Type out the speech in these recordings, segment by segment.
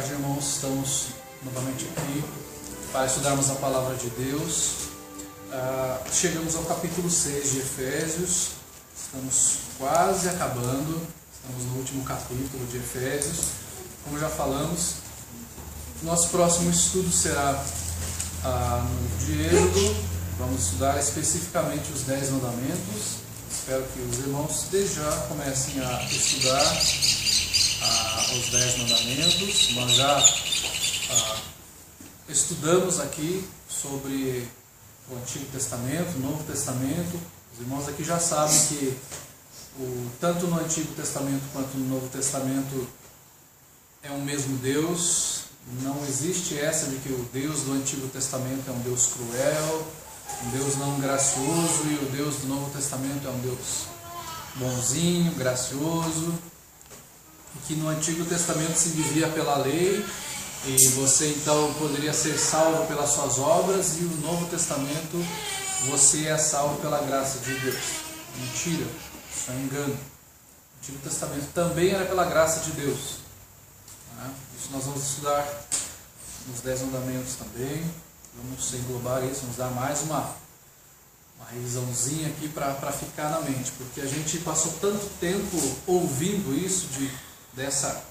tarde, irmãos. Estamos novamente aqui para estudarmos a Palavra de Deus. Chegamos ao capítulo 6 de Efésios. Estamos quase acabando. Estamos no último capítulo de Efésios. Como já falamos, nosso próximo estudo será no de Êxodo. Vamos estudar especificamente os 10 mandamentos. Espero que os irmãos desde já comecem a estudar os 10 mandamentos. Nós já estudamos aqui sobre o Antigo Testamento, o Novo Testamento. Os irmãos aqui já sabem que tanto no Antigo Testamento quanto no Novo Testamento é o mesmo Deus. Não existe essa de que o Deus do Antigo Testamento é um Deus cruel, um Deus não gracioso, e o Deus do Novo Testamento é um Deus bonzinho, gracioso, e que no Antigo Testamento se vivia pela lei, e você então poderia ser salvo pelas suas obras, e no Novo Testamento você é salvo pela graça de Deus. Mentira, isso é um engano. O Antigo Testamento também era pela graça de Deus. Isso nós vamos estudar nos 10 mandamentos também. Vamos englobar isso, vamos dar mais uma revisãozinha aqui para ficar na mente, porque a gente passou tanto tempo ouvindo isso, dessa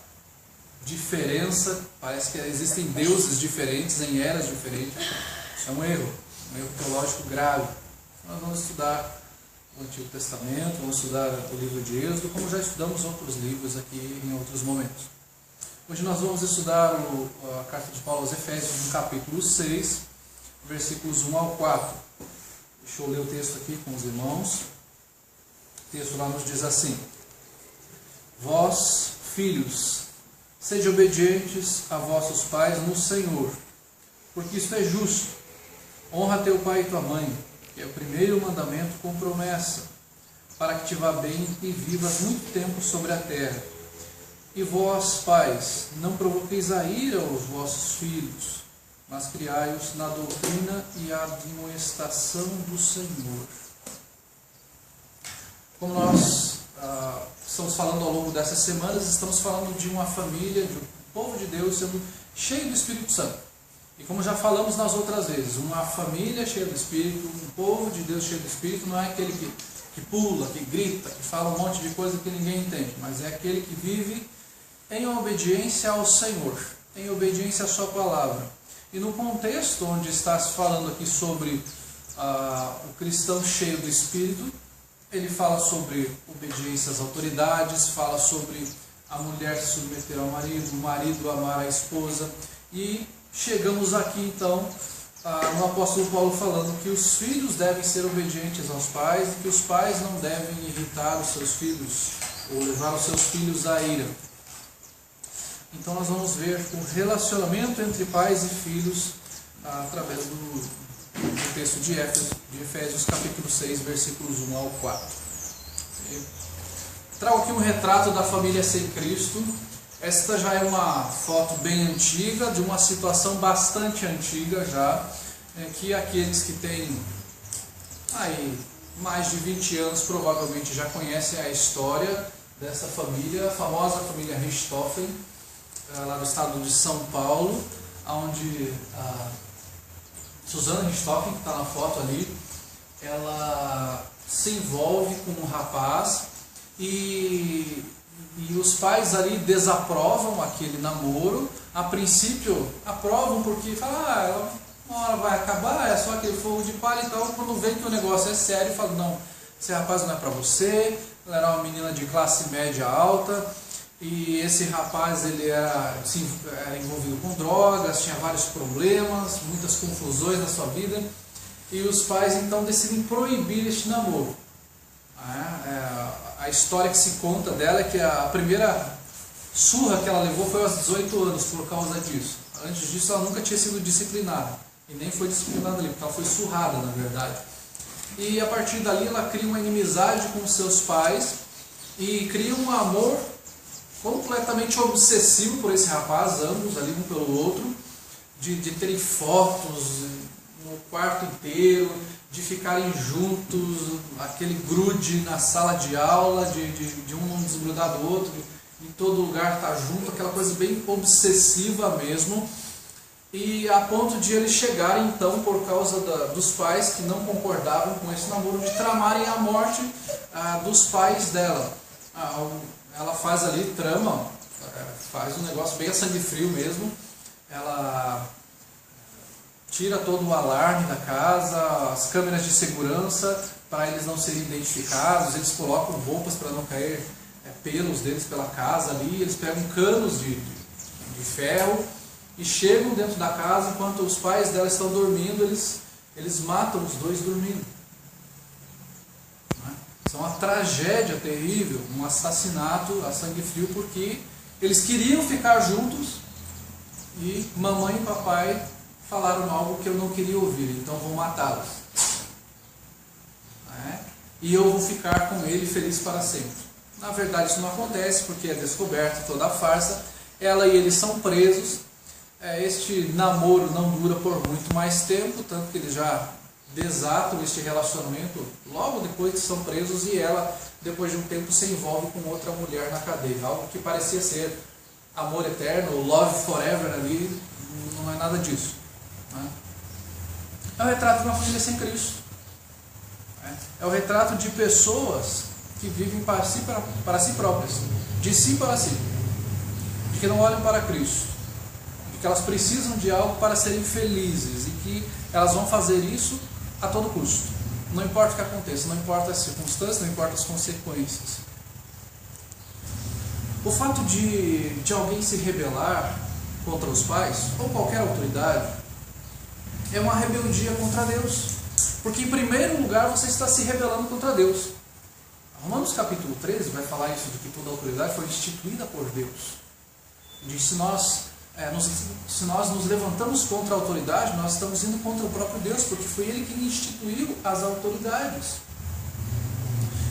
diferença. Parece que existem deuses diferentes em eras diferentes. Isso é um erro teológico grave. Nós vamos estudar o Antigo Testamento, vamos estudar o livro de Êxodo, como já estudamos outros livros aqui em outros momentos. Hoje nós vamos estudar a carta de Paulo aos Efésios, no capítulo 6, versículos 1 ao 4. Deixa eu ler o texto aqui com os irmãos. O texto lá nos diz assim: Vós, filhos, sede obedientes a vossos pais no Senhor, porque isto é justo. Honra teu pai e tua mãe, que é o primeiro mandamento com promessa, para que te vá bem e vivas muito tempo sobre a terra. E vós, pais, não provoqueis a ira aos vossos filhos, mas criai-os na doutrina e admoestação do Senhor. Como nós estamos falando ao longo dessas semanas, estamos falando de uma família, de um povo de Deus sendo cheio do Espírito Santo. E como já falamos nas outras vezes, uma família cheia do Espírito, um povo de Deus cheio do Espírito, não é aquele que pula, que grita, que fala um monte de coisa que ninguém entende, mas é aquele que vive em obediência ao Senhor, em obediência à sua palavra. E no contexto onde está se falando aqui sobre o cristão cheio do Espírito, ele fala sobre obediência às autoridades, fala sobre a mulher se submeter ao marido, o marido amar a esposa. E chegamos aqui então no apóstolo Paulo falando que os filhos devem ser obedientes aos pais e que os pais não devem irritar os seus filhos ou levar os seus filhos à ira. Então nós vamos ver o relacionamento entre pais e filhos através do texto de Efésios capítulo 6, versículos 1 ao 4. Trago aqui um retrato da família sem Cristo. Esta já é uma foto bem antiga, de uma situação bastante antiga já, que aqueles que têm aí mais de 20 anos provavelmente já conhecem a história dessa família, a famosa família Richthofen, lá no estado de São Paulo, onde a Susana Richthofen, que está na foto ali, ela se envolve com um rapaz e os pais ali desaprovam aquele namoro. A princípio aprovam porque falam, uma hora vai acabar, é só aquele fogo de palha. Então quando vê que o negócio é sério, falam, não, esse rapaz não é para você. Ela era uma menina de classe média alta, e esse rapaz ele era envolvido com drogas, tinha vários problemas, muitas confusões na sua vida, e os pais então decidem proibir este namoro. A história que se conta dela é que a primeira surra que ela levou foi aos 18 anos por causa disso. Antes disso ela nunca tinha sido disciplinada, e nem foi disciplinada ali, porque ela foi surrada na verdade. E a partir dali ela cria uma inimizade com seus pais e cria um amor completamente obsessivo por esse rapaz, ambos ali um pelo outro, de terem fotos no quarto inteiro, de ficarem juntos, aquele grude na sala de aula, de um não desgrudar do outro, em todo lugar estar junto, aquela coisa bem obsessiva mesmo, e a ponto de eles chegarem então, por causa dos pais que não concordavam com esse namoro, de tramarem a morte dos pais dela. Ela faz ali, trama, faz um negócio bem a sangue frio mesmo, ela tira todo o alarme da casa, as câmeras de segurança para eles não serem identificados, eles colocam roupas para não cair pelos deles pela casa ali, eles pegam canos de ferro e chegam dentro da casa, enquanto os pais dela estão dormindo, eles matam os dois dormindo. Isso é uma tragédia terrível, um assassinato a sangue frio, porque eles queriam ficar juntos e mamãe e papai falaram algo que eu não queria ouvir, então vou matá-los. E eu vou ficar com ele feliz para sempre. Na verdade isso não acontece, porque é descoberto toda a farsa, ela e ele são presos, este namoro não dura por muito mais tempo, tanto que eles já desatam este relacionamento logo depois que são presos, e ela, depois de um tempo, se envolve com outra mulher na cadeia, algo que parecia ser amor eterno, love forever ali, não é nada disso. É o retrato de uma família sem Cristo. É o retrato de pessoas que vivem para si próprias, de si para si, de que não olham para Cristo, de que elas precisam de algo para serem felizes e que elas vão fazer isso a todo custo. Não importa o que aconteça, não importa as circunstâncias, não importa as consequências. O fato de alguém se rebelar contra os pais, ou qualquer autoridade, é uma rebeldia contra Deus. Porque, em primeiro lugar, você está se rebelando contra Deus. Romanos capítulo 13 vai falar isso, de que toda autoridade foi instituída por Deus. Diz, se nós nos levantamos contra a autoridade, nós estamos indo contra o próprio Deus, porque foi Ele quem instituiu as autoridades.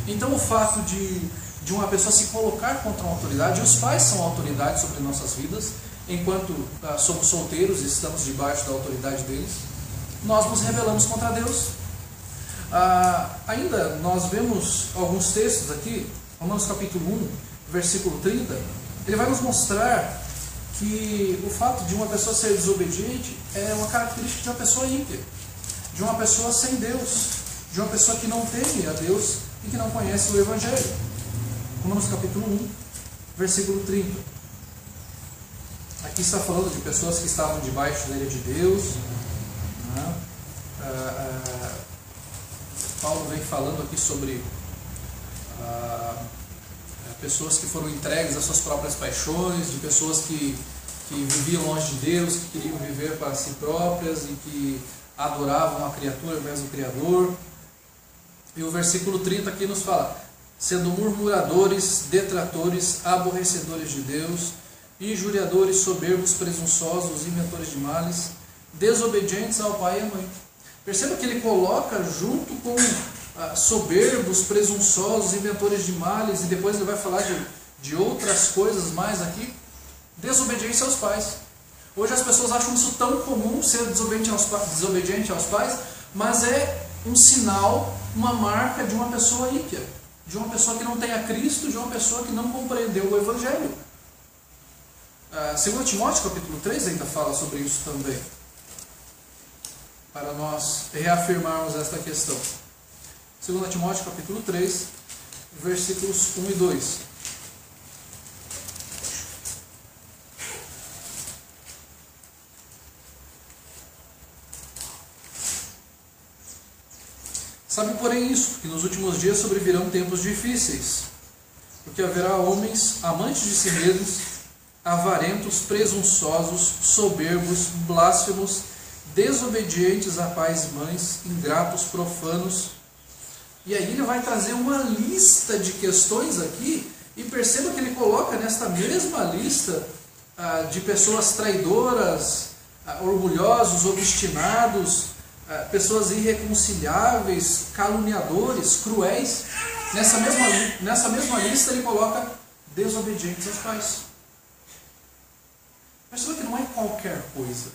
Então, o fato de uma pessoa se colocar contra uma autoridade, e os pais são autoridade sobre nossas vidas, enquanto somos solteiros e estamos debaixo da autoridade deles, nós nos rebelamos contra Deus. Ainda nós vemos alguns textos aqui, Romanos capítulo 1, versículo 30, ele vai nos mostrar que o fato de uma pessoa ser desobediente é uma característica de uma pessoa ímpia, de uma pessoa sem Deus, de uma pessoa que não teme a Deus e que não conhece o Evangelho. Romanos capítulo 1, versículo 30. Aqui está falando de pessoas que estavam debaixo da ira de Deus. Paulo vem falando aqui sobre pessoas que foram entregues às suas próprias paixões, de pessoas que viviam longe de Deus, que queriam viver para si próprias e que adoravam a criatura ao invés do Criador. E o versículo 30 aqui nos fala: sendo murmuradores, detratores, aborrecedores de Deus, injuriadores, soberbos, presunçosos, inventores de males, desobedientes ao pai e à mãe. Perceba que ele coloca junto com soberbos, presunçosos, inventores de males, e depois ele vai falar de outras coisas mais aqui, desobediência aos pais. Hoje as pessoas acham isso tão comum, ser desobediente aos pais, mas é um sinal, uma marca de uma pessoa ímpia, de uma pessoa que não tem a Cristo, de uma pessoa que não compreendeu o Evangelho. 2 Timóteo capítulo 3 ainda fala sobre isso também, para nós reafirmarmos esta questão. 2 Timóteo capítulo 3, versículos 1 e 2. Sabe, porém, isso, que nos últimos dias sobrevirão tempos difíceis, porque haverá homens amantes de si mesmos, avarentos, presunçosos, soberbos, blasfemos, desobedientes a pais e mães, ingratos, profanos. E aí ele vai trazer uma lista de questões aqui, e perceba que ele coloca nesta mesma lista de pessoas traidoras, orgulhosos, obstinados, pessoas irreconciliáveis, caluniadores, cruéis. Nessa mesma lista ele coloca desobedientes aos pais. Perceba que não é qualquer coisa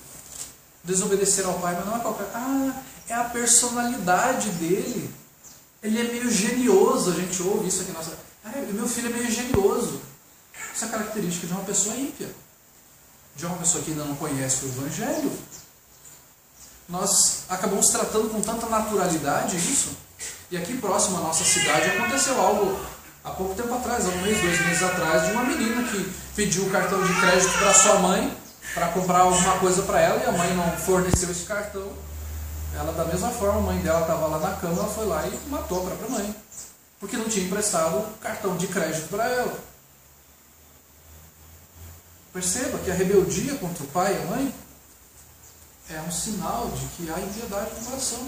desobedecer ao pai, mas não é qualquer... é a personalidade dele. Ele é meio genioso, a gente ouve isso aqui. Meu filho é meio genioso. Isso é característica de uma pessoa ímpia, de uma pessoa que ainda não conhece o Evangelho. Nós acabamos tratando com tanta naturalidade isso, e aqui próximo à nossa cidade aconteceu algo há pouco tempo atrás, há um mês, 2 meses atrás, de uma menina que pediu o cartão de crédito para sua mãe, para comprar alguma coisa para ela, e a mãe não forneceu esse cartão. Ela, da mesma forma, a mãe dela estava lá na cama, ela foi lá e matou a própria mãe, porque não tinha emprestado o cartão de crédito para ela. Perceba que a rebeldia contra o pai e a mãe é um sinal de que há impiedade no coração,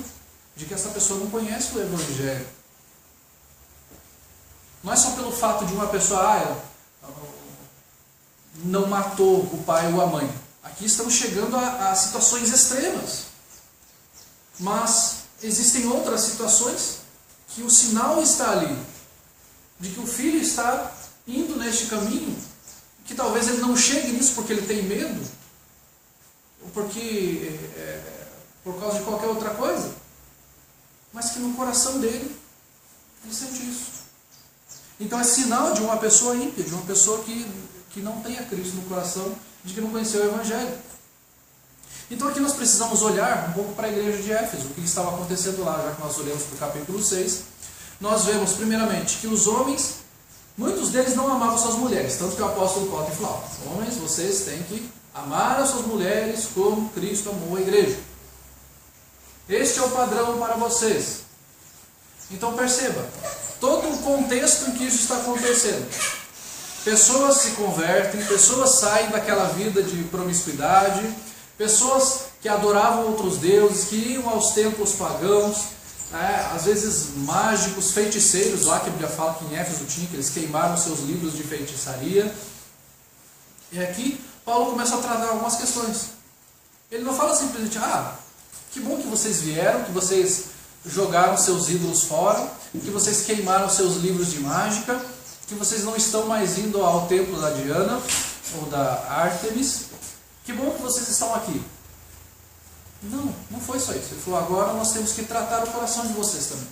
de que essa pessoa não conhece o Evangelho. Não é só pelo fato de uma pessoa não matou o pai ou a mãe. Aqui estamos chegando a situações extremas. Mas existem outras situações que o sinal está ali, de que o filho está indo neste caminho, que talvez ele não chegue nisso porque ele tem medo, ou porque por causa de qualquer outra coisa, mas que no coração dele ele sente isso. Então é sinal de uma pessoa ímpia, de uma pessoa que não tem a Cristo no coração, de que não conheceu o Evangelho. Então aqui nós precisamos olhar um pouco para a igreja de Éfeso, o que estava acontecendo lá, já que nós olhamos para o capítulo 6. Nós vemos primeiramente que os homens, muitos deles não amavam suas mulheres, tanto que o apóstolo Paulo falou: homens, vocês têm que amar as suas mulheres como Cristo amou a igreja. Este é o padrão para vocês. Então perceba, todo o contexto em que isso está acontecendo. Pessoas se convertem, pessoas saem daquela vida de promiscuidade, pessoas que adoravam outros deuses, que iam aos templos pagãos, às vezes mágicos, feiticeiros, lá que a Bíblia fala que em Éfeso tinha, que eles queimaram seus livros de feitiçaria. E aqui Paulo começa a tratar algumas questões. Ele não fala simplesmente: que bom que vocês vieram, que vocês jogaram seus ídolos fora, que vocês queimaram seus livros de mágica, que vocês não estão mais indo ao templo da Diana ou da Ártemis. Que bom que vocês estão aqui. Não foi só isso. Ele falou: agora nós temos que tratar o coração de vocês também.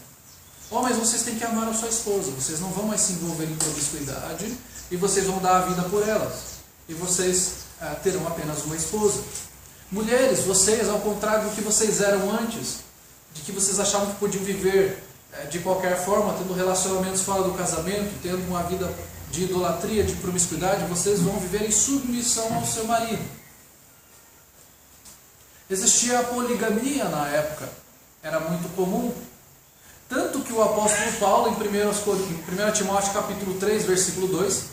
Homens, vocês têm que amar a sua esposa. Vocês não vão mais se envolver em promiscuidade e vocês vão dar a vida por elas. E vocês terão apenas uma esposa. Mulheres, vocês, ao contrário do que vocês eram antes, de que vocês achavam que podiam viver de qualquer forma, tendo relacionamentos fora do casamento, tendo uma vida de idolatria, de promiscuidade, vocês vão viver em submissão ao seu marido. Existia a poligamia na época, era muito comum. Tanto que o apóstolo Paulo, em 1 Timóteo capítulo 3, versículo 2,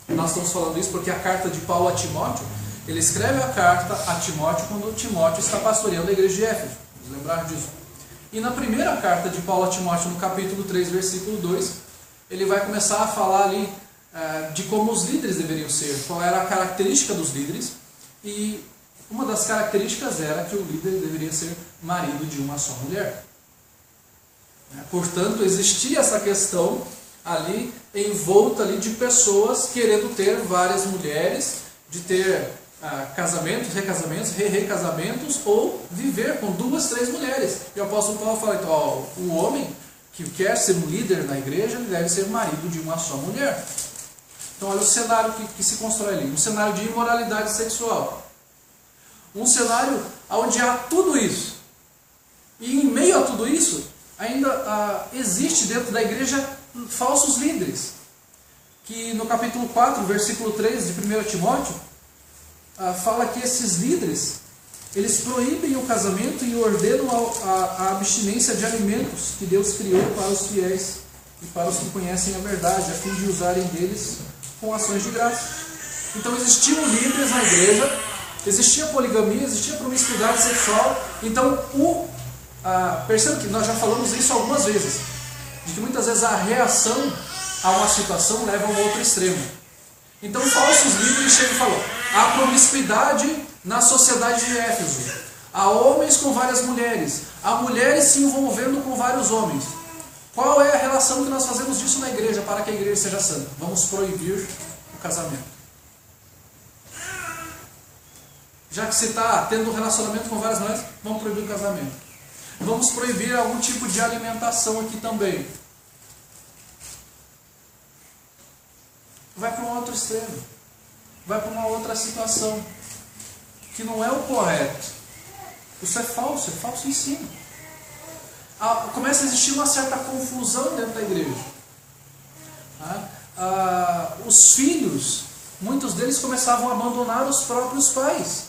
nós estamos falando isso porque a carta de Paulo a Timóteo, ele escreve a carta a Timóteo quando Timóteo está pastoreando a igreja de Éfeso. Vamos lembrar disso. E na primeira carta de Paulo a Timóteo, no capítulo 3, versículo 2, ele vai começar a falar ali de como os líderes deveriam ser, qual era a característica dos líderes, e uma das características era que o líder deveria ser marido de uma só mulher. Portanto, existia essa questão ali, envolta ali de pessoas querendo ter várias mulheres, de ter casamentos, recasamentos, recasamentos, ou viver com 2, 3 mulheres. E o apóstolo Paulo fala: então, o homem que quer ser um líder na igreja, ele deve ser marido de uma só mulher. Então olha o cenário que se constrói ali, um cenário de imoralidade sexual. Um cenário onde há tudo isso. E em meio a tudo isso, ainda existe dentro da igreja falsos líderes. Que no capítulo 4, versículo 3 de 1 Timóteo, fala que esses líderes, eles proíbem o casamento e ordenam a abstinência de alimentos que Deus criou para os fiéis e para os que conhecem a verdade, a fim de usarem deles com ações de graça. Então existiam líderes na igreja, existia poligamia, existia promiscuidade sexual. Então perceba que nós já falamos isso algumas vezes, de que muitas vezes a reação a uma situação leva a um outro extremo. Então falsos líderes chegam e falam: há promiscuidade na sociedade de Éfeso, há homens com várias mulheres, há mulheres se envolvendo com vários homens. Qual é a relação que nós fazemos disso na igreja para que a igreja seja santa? Vamos proibir o casamento. Já que você está tendo um relacionamento com várias mulheres, vamos proibir o casamento. Vamos proibir algum tipo de alimentação aqui também. Vai para um outro extremo. vai para uma outra situação, que não é o correto. Isso é falso ensino. Começa a existir uma certa confusão dentro da igreja. Os filhos, muitos deles começavam a abandonar os próprios pais.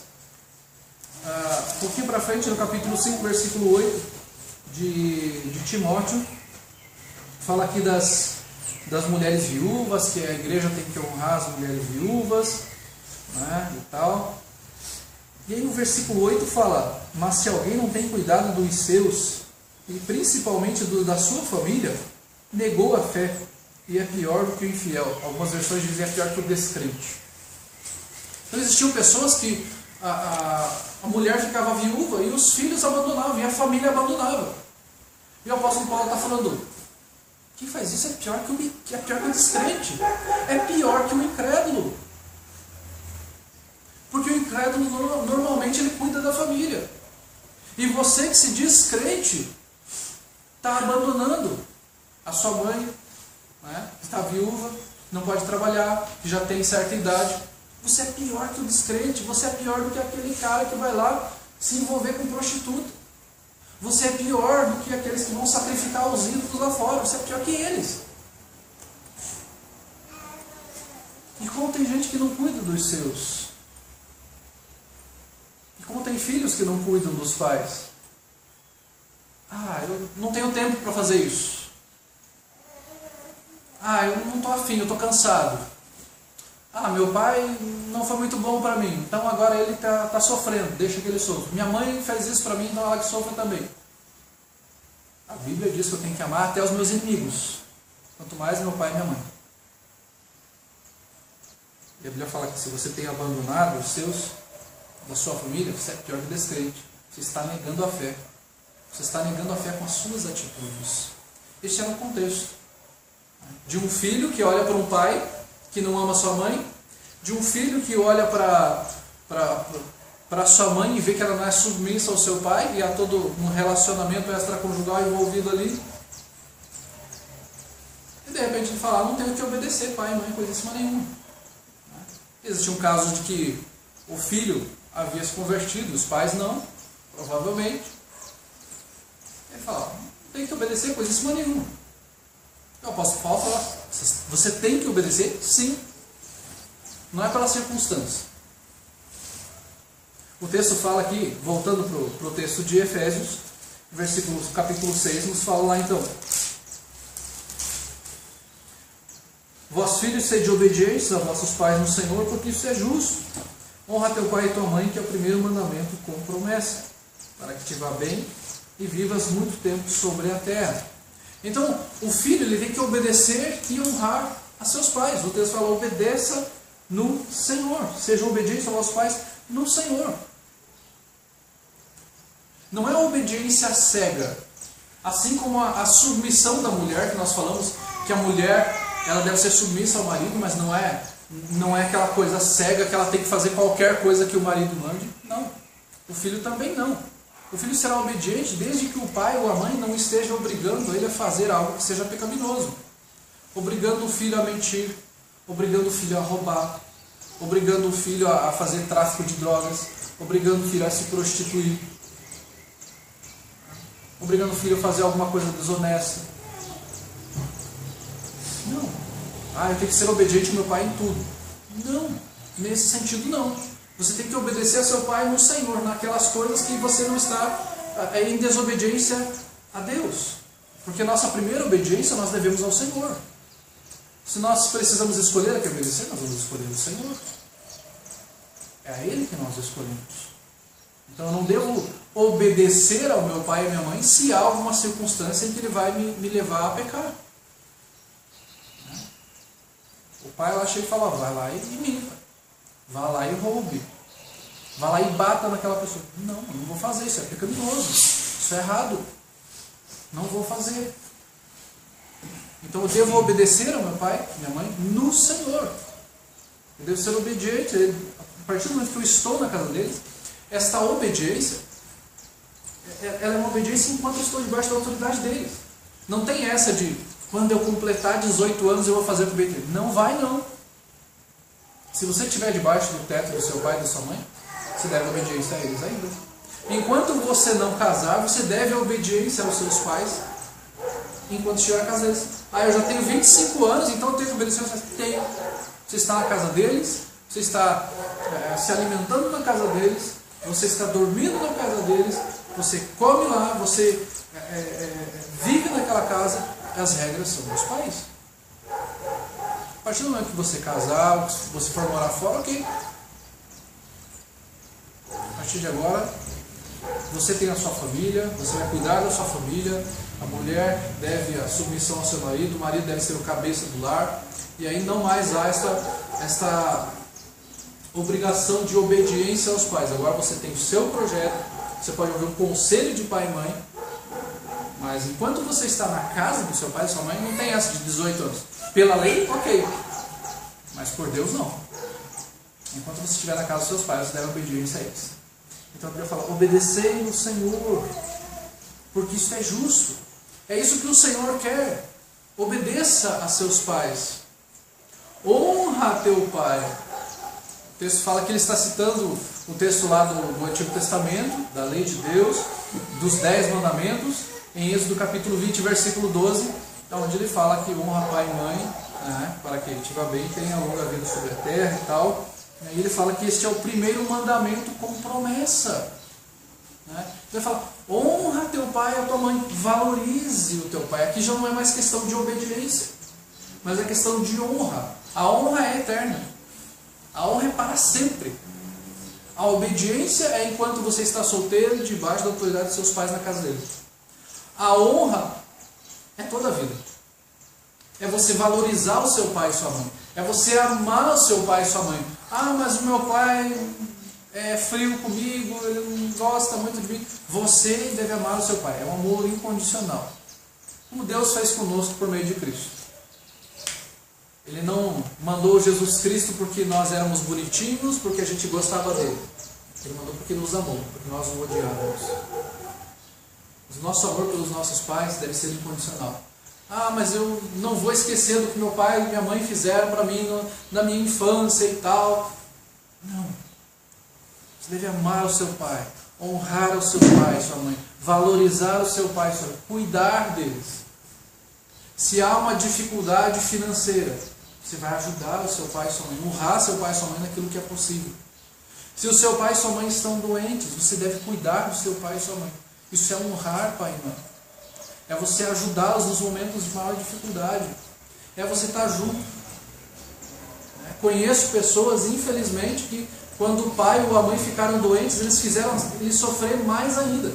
Um pouquinho para frente, no capítulo 5, versículo 8 de Timóteo, fala aqui das mulheres viúvas, que a igreja tem que honrar as mulheres viúvas, né, e tal. E aí no versículo 8 fala: mas se alguém não tem cuidado dos seus, e principalmente da sua família, negou a fé, e é pior do que o infiel. Algumas versões dizem é pior que o descrente. Então existiam pessoas que a mulher ficava viúva e os filhos abandonavam, e a família abandonava. E o apóstolo Paulo está falando: quem faz isso é pior que o descrente, é pior que o incrédulo. Porque o incrédulo normalmente ele cuida da família. E você que se diz crente está abandonando a sua mãe, né? Está viúva, não pode trabalhar, já tem certa idade. Você é pior que o descrente, você é pior do que aquele cara que vai lá se envolver com prostituta. Você é pior do que aqueles que vão sacrificar os ídolos lá fora, você é pior que eles. E como tem gente que não cuida dos seus? E como tem filhos que não cuidam dos pais? Eu não tenho tempo para fazer isso. Eu não estou afim, eu estou cansado. Meu pai não foi muito bom para mim, então agora ele está sofrendo, deixa que ele sofra. Minha mãe fez isso para mim, então ela que sofra também. A Bíblia diz que eu tenho que amar até os meus inimigos, quanto mais meu pai e minha mãe. E a Bíblia fala que se você tem abandonado os seus, da sua família, você é pior que descrente. Você está negando a fé. Você está negando a fé com as suas atitudes. Este era o contexto de um filho que olha para um pai que não ama sua mãe, de um filho que olha para sua mãe e vê que ela não é submissa ao seu pai, e há todo um relacionamento extraconjugal envolvido ali. E de repente ele fala: não tenho que obedecer pai e mãe, coisíssima nenhuma. Existe um caso de que o filho havia se convertido, os pais não, provavelmente. Ele fala: não tenho que obedecer coisíssima nenhuma. Eu posso falar: você tem que obedecer? Sim. Não é pela circunstância. O texto fala aqui, voltando para o texto de Efésios, capítulo 6, nos fala lá então: vós filhos, sede obedientes a vossos pais no Senhor, porque isso é justo. Honra teu pai e tua mãe, que é o primeiro mandamento com promessa, para que te vá bem e vivas muito tempo sobre a terra. Então, o filho ele tem que obedecer e honrar a seus pais. O texto fala: obedeça no Senhor. Sejam obedientes aos vossos pais no Senhor. Não é a obediência cega. Assim como a submissão da mulher, que nós falamos que a mulher ela deve ser submissa ao marido, mas não é aquela coisa cega que ela tem que fazer qualquer coisa que o marido mande. Não. O filho também não. O filho será obediente desde que o pai ou a mãe não esteja obrigando ele a fazer algo que seja pecaminoso. Obrigando o filho a mentir, obrigando o filho a roubar, obrigando o filho a fazer tráfico de drogas, obrigando o filho a se prostituir, obrigando o filho a fazer alguma coisa desonesta. Não. Eu tenho que ser obediente ao meu pai em tudo. Não. Nesse sentido não. Você tem que obedecer a seu pai no Senhor, naquelas coisas que você não está em desobediência a Deus. Porque nossa primeira obediência nós devemos ao Senhor. Se nós precisamos escolher a quem obedecer, nós vamos escolher o Senhor. É a Ele que nós escolhemos. Então eu não devo obedecer ao meu pai e à minha mãe se há alguma circunstância em que ele vai me levar a pecar. O pai lá chega e fala: vai lá e minta. Vá lá e roube. Vá lá e bata naquela pessoa. Não vou fazer, isso é pecaminoso. Isso é errado. Não vou fazer. Então eu devo obedecer ao meu pai, minha mãe, no Senhor. Eu devo ser obediente. A partir do momento que eu estou na casa deles, esta obediência, ela é uma obediência enquanto eu estou debaixo da autoridade deles. Não tem essa de, quando eu completar 18 anos, eu vou fazer o que bem. Não vai não. Se você estiver debaixo do teto do seu pai e da sua mãe, você deve obediência a eles ainda. Enquanto você não casar, você deve obediência aos seus pais enquanto estiver casado. Eu já tenho 25 anos, então eu tenho que obedecer aos pais. Tenho. Você está na casa deles, você está se alimentando na casa deles, você está dormindo na casa deles, você come lá, você vive naquela casa, as regras são dos pais. A partir do momento que você casar, você for morar fora, ok. A partir de agora, você tem a sua família, você vai cuidar da sua família, a mulher deve a submissão ao seu marido, o marido deve ser o cabeça do lar, e aí não mais há esta obrigação de obediência aos pais. Agora você tem o seu projeto, você pode ouvir um conselho de pai e mãe, mas enquanto você está na casa do seu pai e sua mãe, não tem essa de 18 anos. Pela lei, ok, mas por Deus não. Enquanto você estiver na casa dos seus pais, você deve obediência a eles. Então eu queria falar, obedecei no Senhor, porque isso é justo. É isso que o Senhor quer. Obedeça a seus pais. Honra teu pai. O texto fala que ele está citando o texto lá do Antigo Testamento, da lei de Deus, dos 10 mandamentos, em Êxodo capítulo 20, versículo 12, onde ele fala que honra pai e mãe, para que ele te vá bem e tenha longa vida sobre a terra e tal. E aí ele fala que este é o primeiro mandamento com promessa. Ele fala, honra teu pai e a tua mãe, valorize o teu pai. Aqui já não é mais questão de obediência, mas é questão de honra. A honra é eterna. A honra é para sempre. A obediência é enquanto você está solteiro, debaixo da autoridade de seus pais na casa deles. A honra é toda a vida. É você valorizar o seu pai e sua mãe. É você amar o seu pai e sua mãe. Mas o meu pai é frio comigo, ele não gosta muito de mim. Você deve amar o seu pai. É um amor incondicional. Como Deus fez conosco por meio de Cristo. Ele não mandou Jesus Cristo porque nós éramos bonitinhos, porque a gente gostava dele. Ele mandou porque nos amou, porque nós o odiávamos. O nosso amor pelos nossos pais deve ser incondicional. Mas eu não vou esquecer do que meu pai e minha mãe fizeram para mim na minha infância e tal. Não. Você deve amar o seu pai, honrar o seu pai e sua mãe, valorizar o seu pai e sua mãe, cuidar deles. Se há uma dificuldade financeira, você vai ajudar o seu pai e sua mãe, honrar seu pai e sua mãe naquilo que é possível. Se o seu pai e sua mãe estão doentes, você deve cuidar do seu pai e sua mãe. Isso é honrar pai e mãe. É você ajudá-los nos momentos de maior dificuldade. É você estar junto. Conheço pessoas, infelizmente, que quando o pai ou a mãe ficaram doentes, eles fizeram eles sofrer mais ainda.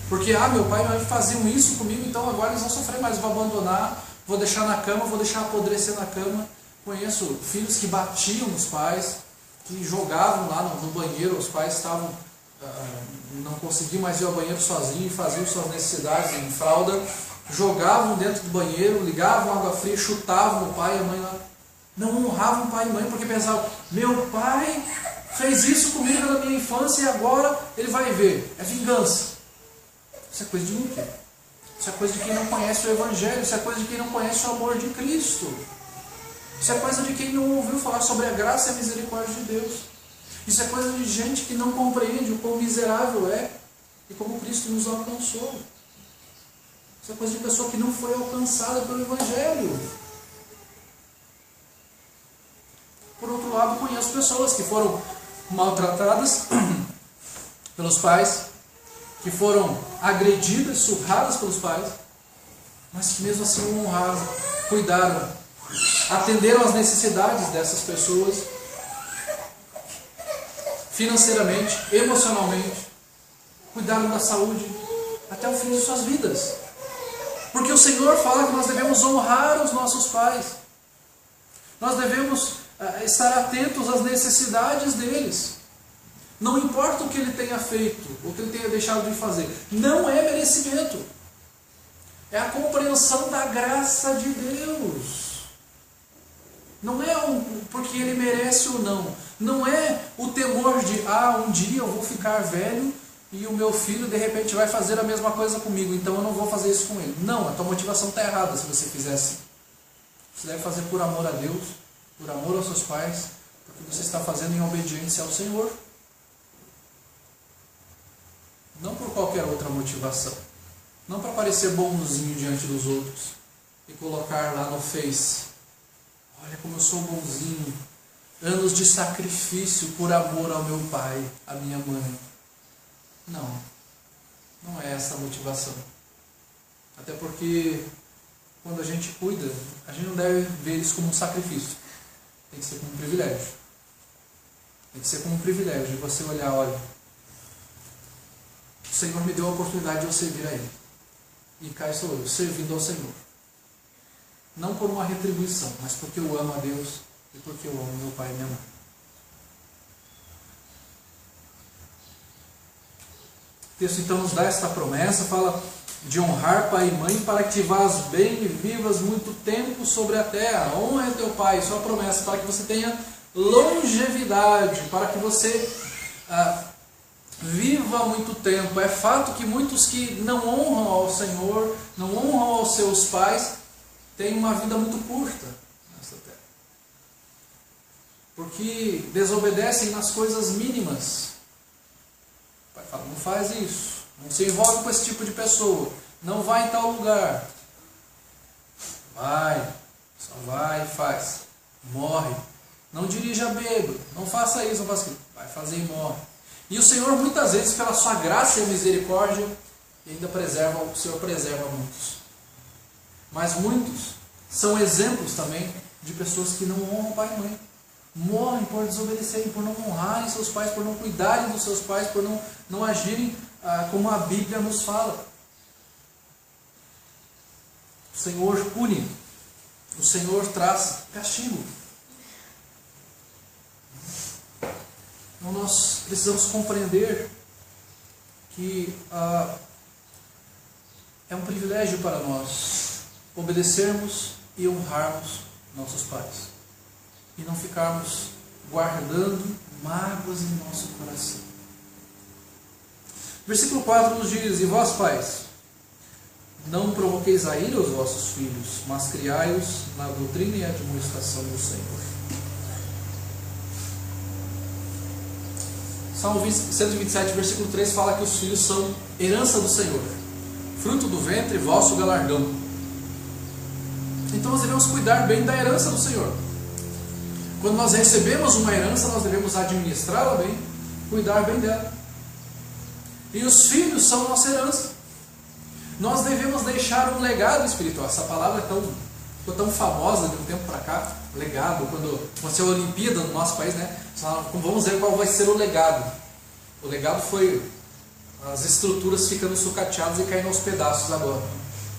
Porque, meu pai e minha mãe faziam isso comigo, então agora eles vão sofrer mais. Vou abandonar, vou deixar na cama, vou deixar apodrecer na cama. Conheço filhos que batiam nos pais, que jogavam lá no banheiro, os pais estavam... não conseguiam mais ir ao banheiro sozinho, faziam suas necessidades em fralda, jogavam dentro do banheiro, ligavam água fria, chutavam o pai e a mãe lá. Não honravam o pai e mãe porque pensavam, meu pai fez isso comigo na minha infância e agora ele vai ver. É vingança. Isso é coisa de ninguém. Isso é coisa de quem não conhece o Evangelho, isso é coisa de quem não conhece o amor de Cristo. Isso é coisa de quem não ouviu falar sobre a graça e a misericórdia de Deus. Isso é coisa de gente que não compreende o quão miserável é e como Cristo nos alcançou. Isso é coisa de pessoa que não foi alcançada pelo Evangelho. Por outro lado, conheço pessoas que foram maltratadas pelos pais, que foram agredidas, surradas pelos pais, mas que mesmo assim honraram, cuidaram, atenderam às necessidades dessas pessoas, financeiramente, emocionalmente, cuidaram da saúde até o fim de suas vidas. Porque o Senhor fala que nós devemos honrar os nossos pais. Nós devemos estar atentos às necessidades deles. Não importa o que ele tenha feito, o que ele tenha deixado de fazer. Não é merecimento. É a compreensão da graça de Deus. Não é porque ele merece ou não. Não é o temor de, um dia eu vou ficar velho e o meu filho de repente vai fazer a mesma coisa comigo, então eu não vou fazer isso com ele. Não, a tua motivação está errada se você fizer assim. Você deve fazer por amor a Deus, por amor aos seus pais, porque você está fazendo em obediência ao Senhor. Não por qualquer outra motivação. Não para parecer bonzinho diante dos outros e colocar lá no Face: olha como eu sou bonzinho, anos de sacrifício por amor ao meu pai, à minha mãe. Não, não é essa a motivação. Até porque quando a gente cuida, a gente não deve ver isso como um sacrifício. Tem que ser como um privilégio. Tem que ser como um privilégio de você olhar: olha, o Senhor me deu a oportunidade de eu servir a Ele. E cá estou eu, servindo ao Senhor. Não por uma retribuição, mas porque eu amo a Deus e porque eu amo meu pai e minha mãe. O texto então nos dá esta promessa, fala de honrar pai e mãe para que te vás bem e vivas muito tempo sobre a terra. Honra teu pai, isso é uma promessa, para que você tenha longevidade, para que você viva muito tempo. É fato que muitos que não honram ao Senhor, não honram aos seus pais, têm uma vida muito curta nessa terra. Porque desobedecem nas coisas mínimas. O pai fala: não faz isso, não se envolve com esse tipo de pessoa, não vai em tal lugar. Vai, só vai e faz. Morre. Não dirija bêbado, não faça isso, não faça aquilo. Vai fazer e morre. E o Senhor, muitas vezes, pela sua graça e misericórdia, ainda preserva, o Senhor preserva muitos. Mas muitos são exemplos também de pessoas que não honram pai e mãe. Morrem por desobedecerem, por não honrarem seus pais, por não cuidarem dos seus pais, por não agirem como a Bíblia nos fala. O Senhor pune, o Senhor traz castigo. Então nós precisamos compreender que é um privilégio para nós obedecermos e honrarmos nossos pais. E não ficarmos guardando mágoas em nosso coração. Versículo 4 nos diz: e vós, pais, não provoqueis a ira os vossos filhos, mas criai-os na doutrina e admoestação do Senhor. Salmo 127, versículo 3 fala que os filhos são herança do Senhor, fruto do ventre, vosso galardão. Então nós devemos cuidar bem da herança do Senhor. Quando nós recebemos uma herança, nós devemos administrá-la bem, cuidar bem dela. E os filhos são nossa herança. Nós devemos deixar um legado espiritual. Essa palavra ficou tão famosa de um tempo para cá, legado, quando aconteceu a Olimpíada no nosso país, né? Vamos ver qual vai ser o legado. O legado foi as estruturas ficando sucateadas e caindo aos pedaços agora.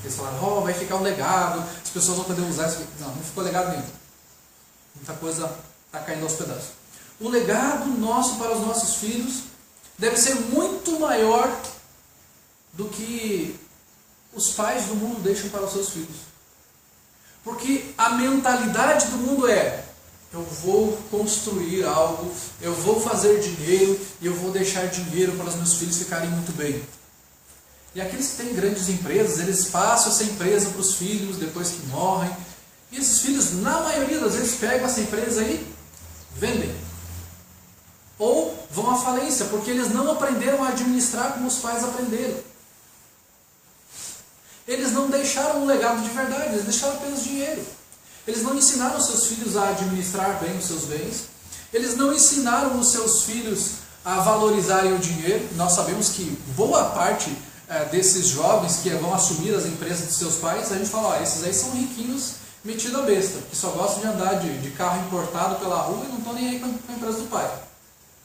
Eles falaram: vai ficar um legado, as pessoas vão poder usar isso. Não ficou legado nenhum. Muita coisa está caindo aos pedaços. O legado nosso para os nossos filhos deve ser muito maior do que os pais do mundo deixam para os seus filhos. Porque a mentalidade do mundo é: eu vou construir algo, eu vou fazer dinheiro e eu vou deixar dinheiro para os meus filhos ficarem muito bem. E aqueles que têm grandes empresas, eles passam essa empresa para os filhos depois que morrem. E esses filhos, na maioria das vezes, pegam essa empresa e vendem. Ou vão à falência, porque eles não aprenderam a administrar como os pais aprenderam. Eles não deixaram um legado de verdade, eles deixaram apenas dinheiro. Eles não ensinaram os seus filhos a administrar bem os seus bens. Eles não ensinaram os seus filhos a valorizarem o dinheiro. Nós sabemos que boa parte desses jovens que vão assumir as empresas de seus pais, a gente fala: esses aí são riquinhos metido a besta, que só gostam de andar de carro importado pela rua e não estão nem aí com a empresa do pai.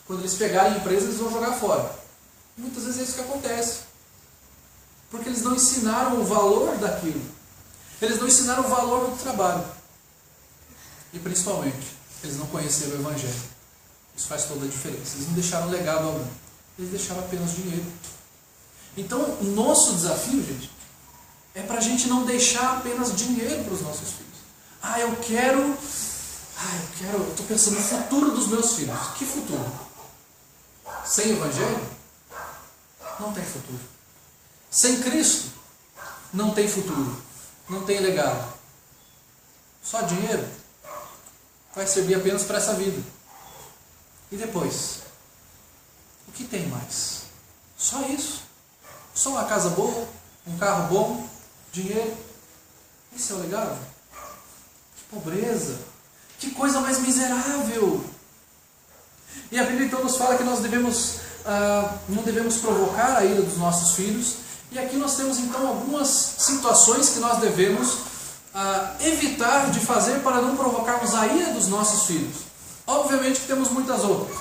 Quando eles pegarem a empresa, eles vão jogar fora. Muitas vezes é isso que acontece. Porque eles não ensinaram o valor daquilo. Eles não ensinaram o valor do trabalho. E principalmente, eles não conheceram o Evangelho. Isso faz toda a diferença. Eles não deixaram legado algum. Eles deixaram apenas dinheiro. Então, o nosso desafio, gente, é para a gente não deixar apenas dinheiro para os nossos filhos. Eu estou pensando no futuro dos meus filhos. Que futuro? Sem Evangelho? Não tem futuro. Sem Cristo? Não tem futuro. Não tem legado. Só dinheiro? vai servir apenas para essa vida. E depois? O que tem mais? Só isso? Só uma casa boa? Um carro bom? Dinheiro? Isso é o legado? Que pobreza! Que coisa mais miserável! E a Bíblia então nos fala que nós não devemos provocar a ira dos nossos filhos. E aqui nós temos então algumas situações que nós devemos evitar de fazer para não provocarmos a ira dos nossos filhos. Obviamente que temos muitas outras.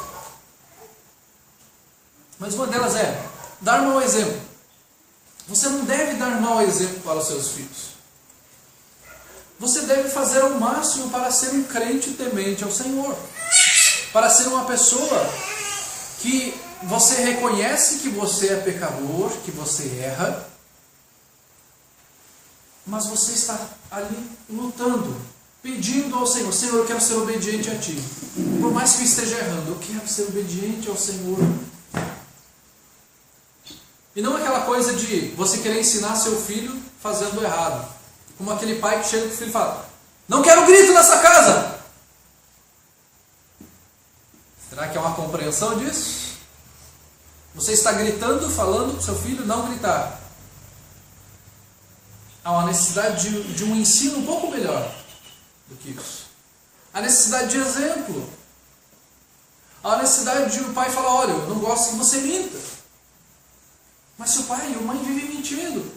Mas uma delas é dar mau exemplo. Você não deve dar mau exemplo para os seus filhos. Você deve fazer ao máximo para ser um crente temente ao Senhor. Para ser uma pessoa que você reconhece que você é pecador, que você erra, mas você está ali lutando, pedindo ao Senhor: Senhor, eu quero ser obediente a Ti. Por mais que eu esteja errando, eu quero ser obediente ao Senhor. E não aquela coisa de você querer ensinar seu filho fazendo errado. Como aquele pai que chega com o filho e fala: não quero grito nessa casa! Será que é uma compreensão disso? Você está gritando, falando para o seu filho não gritar. Há uma necessidade de um ensino um pouco melhor do que isso. Há necessidade de exemplo. Há necessidade de o pai falar: olha, eu não gosto que você minta. Mas se o pai e a mãe vivem mentindo,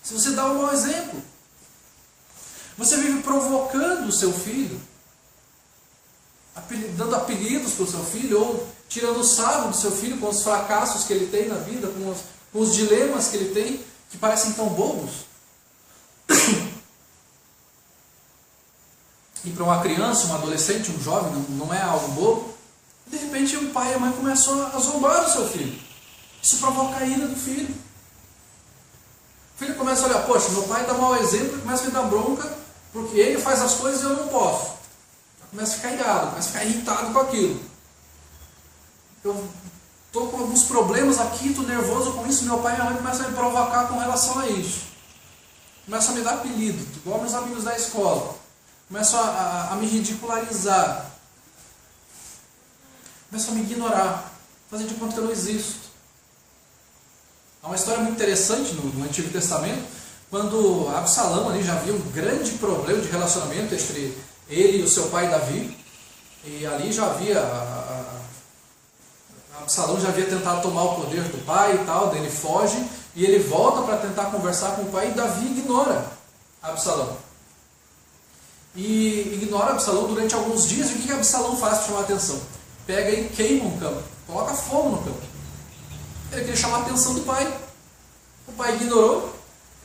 se você dá um mau exemplo, você vive provocando o seu filho, dando apelidos para o seu filho, ou tirando o sarro do seu filho com os fracassos que ele tem na vida, com os dilemas que ele tem, que parecem tão bobos. E para uma criança, um adolescente, um jovem, não é algo bobo. De repente o pai e a mãe começam a zombar do seu filho. Isso provoca a ira do filho. O filho começa a olhar: poxa, meu pai dá mau exemplo, começa a me dar bronca, porque ele faz as coisas e eu não posso. Começa a ficar irado, começa a ficar irritado com aquilo. Eu estou com alguns problemas aqui, estou nervoso com isso, meu pai e minha mãe começam a me provocar com relação a isso. Começam a me dar apelido, igual meus amigos da escola. Começam a me ridicularizar. Começam a me ignorar, fazer de conta que eu não existo. Há uma história muito interessante no Antigo Testamento, quando Absalão ali já havia um grande problema de relacionamento entre ele e o seu pai Davi. E ali já havia... Absalão já havia tentado tomar o poder do pai e tal, daí ele foge, e ele volta para tentar conversar com o pai, e Davi ignora Absalão. E ignora Absalão durante alguns dias. E o que Absalão faz para chamar a atenção? Pega e queima um campo, coloca fogo no campo. Ele queria chamar a atenção do pai. O pai ignorou,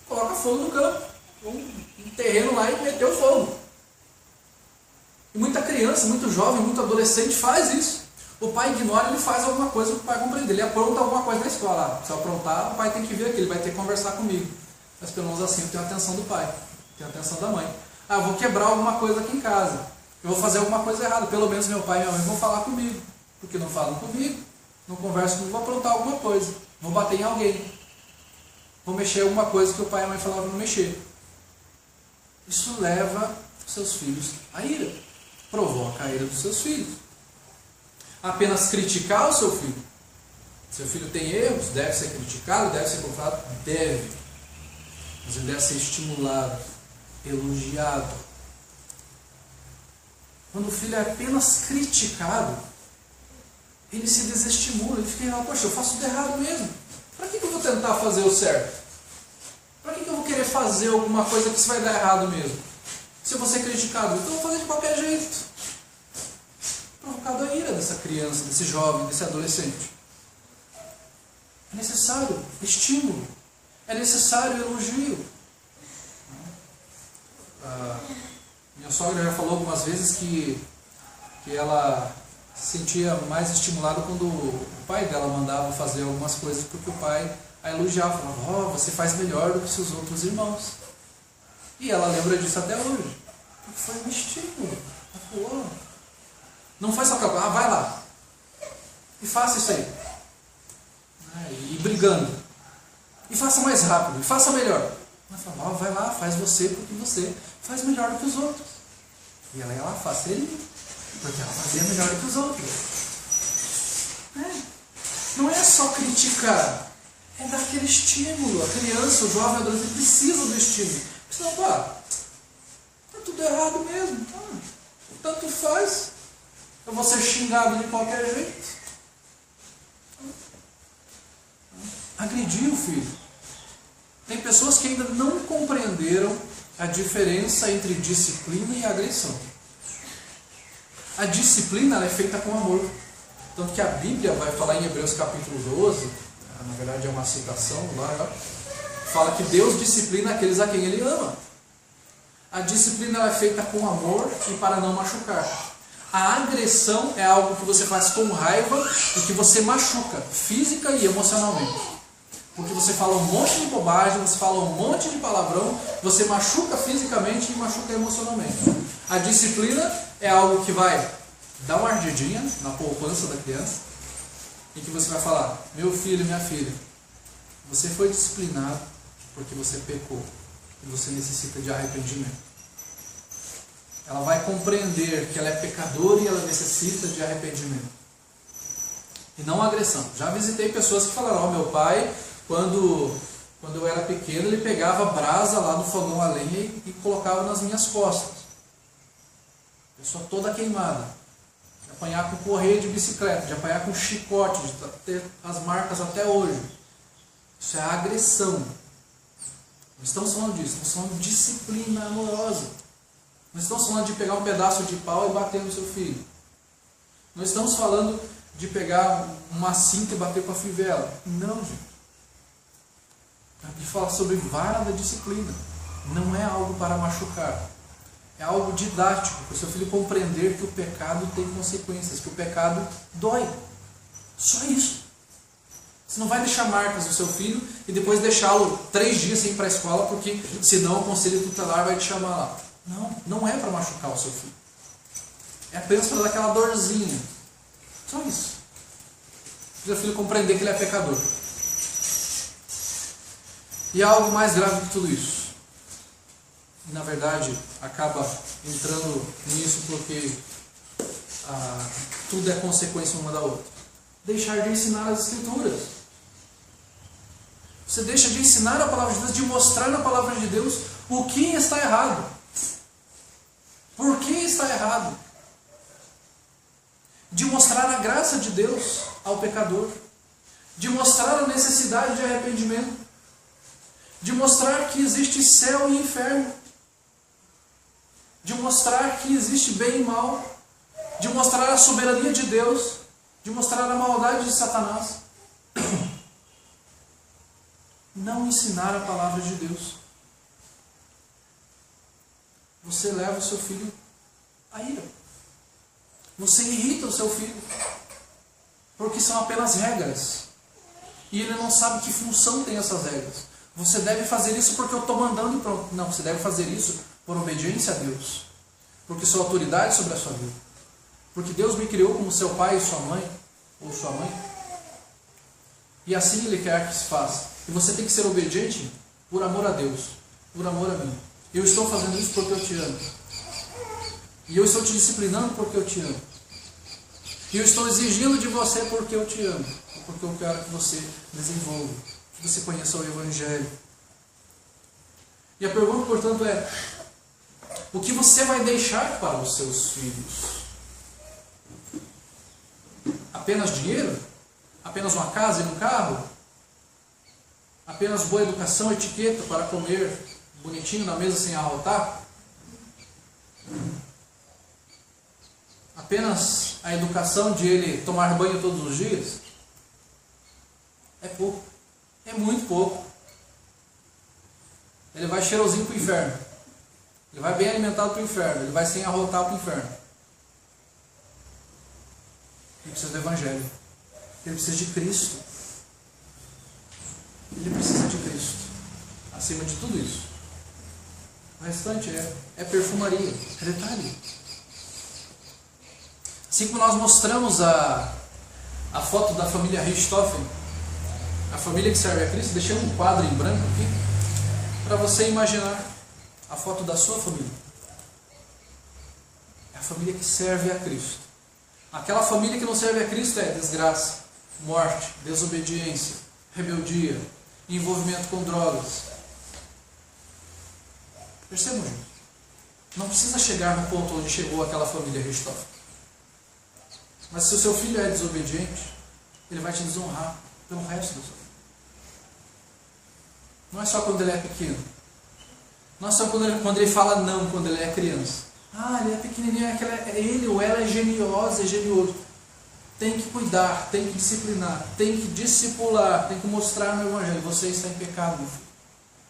coloca fogo no campo, um terreno lá, e meteu fogo. E muita criança, muito jovem, muito adolescente faz isso. O pai ignora, ele faz alguma coisa que o pai compreende. Ele apronta alguma coisa na escola. Se eu aprontar, o pai tem que vir aqui, ele vai ter que conversar comigo. Mas pelo menos assim eu tenho a atenção do pai, tenho a atenção da mãe. Eu vou quebrar alguma coisa aqui em casa. Eu vou fazer alguma coisa errada. Pelo menos meu pai e minha mãe vão falar comigo. Porque não falam comigo, não conversam comigo, vou aprontar alguma coisa. Vou bater em alguém. Vou mexer em alguma coisa que o pai e a mãe falavam não mexer. Isso leva os seus filhos à ira. Provoca a ira dos seus filhos. Apenas criticar o seu filho. Seu filho tem erros, deve ser criticado, deve ser confrontado? Deve. Mas ele deve ser estimulado, elogiado. Quando o filho é apenas criticado, ele se desestimula, ele fica: poxa, eu faço tudo errado mesmo. Para que eu vou tentar fazer o certo? Para que eu vou querer fazer alguma coisa que isso vai dar errado mesmo? Se eu vou ser criticado, então eu vou fazer de qualquer jeito. Provocado a ira dessa criança, desse jovem, desse adolescente. É necessário estímulo, é necessário elogio. Minha sogra já falou algumas vezes que ela se sentia mais estimulada quando o pai dela mandava fazer algumas coisas, porque o pai a elogiava, falava: você faz melhor do que seus outros irmãos. E ela lembra disso até hoje, porque foi um estímulo. Ela falou: não faz só calcular, vai lá e faça isso aí. E brigando, e faça mais rápido, e faça melhor. Ela fala: vai lá, faz você, porque você faz melhor do que os outros. E ela ia lá faceria, porque ela fazia melhor que os outros. Não é só criticar, é dar aquele estímulo. A criança, o jovem, o adolescente precisa do estímulo. Senão, tá tudo errado mesmo. Tanto faz. Eu vou ser xingado de qualquer jeito. Agredir o filho. Tem pessoas que ainda não compreenderam a diferença entre disciplina e agressão. A disciplina ela é feita com amor. Tanto que a Bíblia vai falar em Hebreus capítulo 12, na verdade é uma citação lá, fala que Deus disciplina aqueles a quem Ele ama. A disciplina ela é feita com amor e para não machucar. A agressão é algo que você faz com raiva e que você machuca física e emocionalmente. Porque você fala um monte de bobagem, você fala um monte de palavrão, você machuca fisicamente e machuca emocionalmente. A disciplina é algo que vai dar uma ardidinha na poupança da criança, em que você vai falar: meu filho, minha filha, você foi disciplinado porque você pecou e você necessita de arrependimento. Ela vai compreender que ela é pecadora e ela necessita de arrependimento. E não agressão. Já visitei pessoas que falaram: meu pai, quando eu era pequeno, ele pegava brasa lá do fogão a lenha e colocava nas minhas costas. Pessoa toda queimada. De apanhar com correia de bicicleta, de apanhar com chicote, de ter as marcas até hoje. Isso é agressão. Não estamos falando disso, estamos falando de disciplina amorosa. Não estamos falando de pegar um pedaço de pau e bater no seu filho. Não estamos falando de pegar uma cinta e bater com a fivela. Não, gente. A Bíblia fala sobre vara da disciplina. Não é algo para machucar. É algo didático, para o seu filho compreender que o pecado tem consequências, que o pecado dói. Só isso. Você não vai deixar marcas no seu filho e depois deixá-lo 3 dias sem ir para a escola, porque senão o conselho tutelar vai te chamar lá. Não é para machucar o seu filho. É apenas para dar aquela dorzinha. Só isso. Para o seu filho compreender que ele é pecador. E há algo mais grave que tudo isso. Na verdade, acaba entrando nisso porque tudo é consequência uma da outra. Deixar de ensinar as Escrituras. Você deixa de ensinar a palavra de Deus, de mostrar na palavra de Deus o que está errado. Por que está errado? De mostrar a graça de Deus ao pecador. De mostrar a necessidade de arrependimento. De mostrar que existe céu e inferno. De mostrar que existe bem e mal. De mostrar a soberania de Deus. De mostrar a maldade de Satanás. Não ensinar a palavra de Deus. Você leva o seu filho à ira. Você irrita o seu filho. Porque são apenas regras. E ele não sabe que função tem essas regras. Você deve fazer isso porque eu estou mandando e pronto. Não, você deve fazer isso por obediência a Deus. Porque sou autoridade sobre a sua vida. Porque Deus me criou como seu pai e sua mãe. Ou sua mãe. E assim Ele quer que se faça. E você tem que ser obediente por amor a Deus. Por amor a mim. Eu estou fazendo isso porque eu te amo. E eu estou te disciplinando porque eu te amo. E eu estou exigindo de você porque eu te amo. Porque eu quero que você desenvolva. Que você conheça o Evangelho. E a pergunta, portanto, é: o que você vai deixar para os seus filhos? Apenas dinheiro? Apenas uma casa e um carro? Apenas boa educação, etiqueta para comer bonitinho na mesa sem arrotar? Apenas a educação de ele tomar banho todos os dias? É pouco. É muito pouco. Ele vai cheirosinho para o inferno. Ele vai bem alimentado para o inferno. Ele vai sem arrotar para o inferno. Ele precisa do Evangelho. Ele precisa de Cristo. Ele precisa de Cristo. Acima de tudo isso. O restante é perfumaria. É detalhe. Assim como nós mostramos a foto da família Richthofen, a família que serve a Cristo, deixei um quadro em branco aqui, para você imaginar a foto da sua família. É a família que serve a Cristo. Aquela família que não serve a Cristo é desgraça, morte, desobediência, rebeldia, envolvimento com drogas. Percebam, gente? Não precisa chegar no ponto onde chegou aquela família Richthofen. Mas se o seu filho é desobediente, ele vai te desonrar pelo resto da sua vida. Não é só quando ele é pequeno. Não é só quando ele fala não, quando ele é criança. Ele é pequenininho, ele ou ela é geniosa, é genioso. Tem que cuidar, tem que disciplinar, tem que discipular, tem que mostrar no Evangelho. Você está em pecado, meu filho.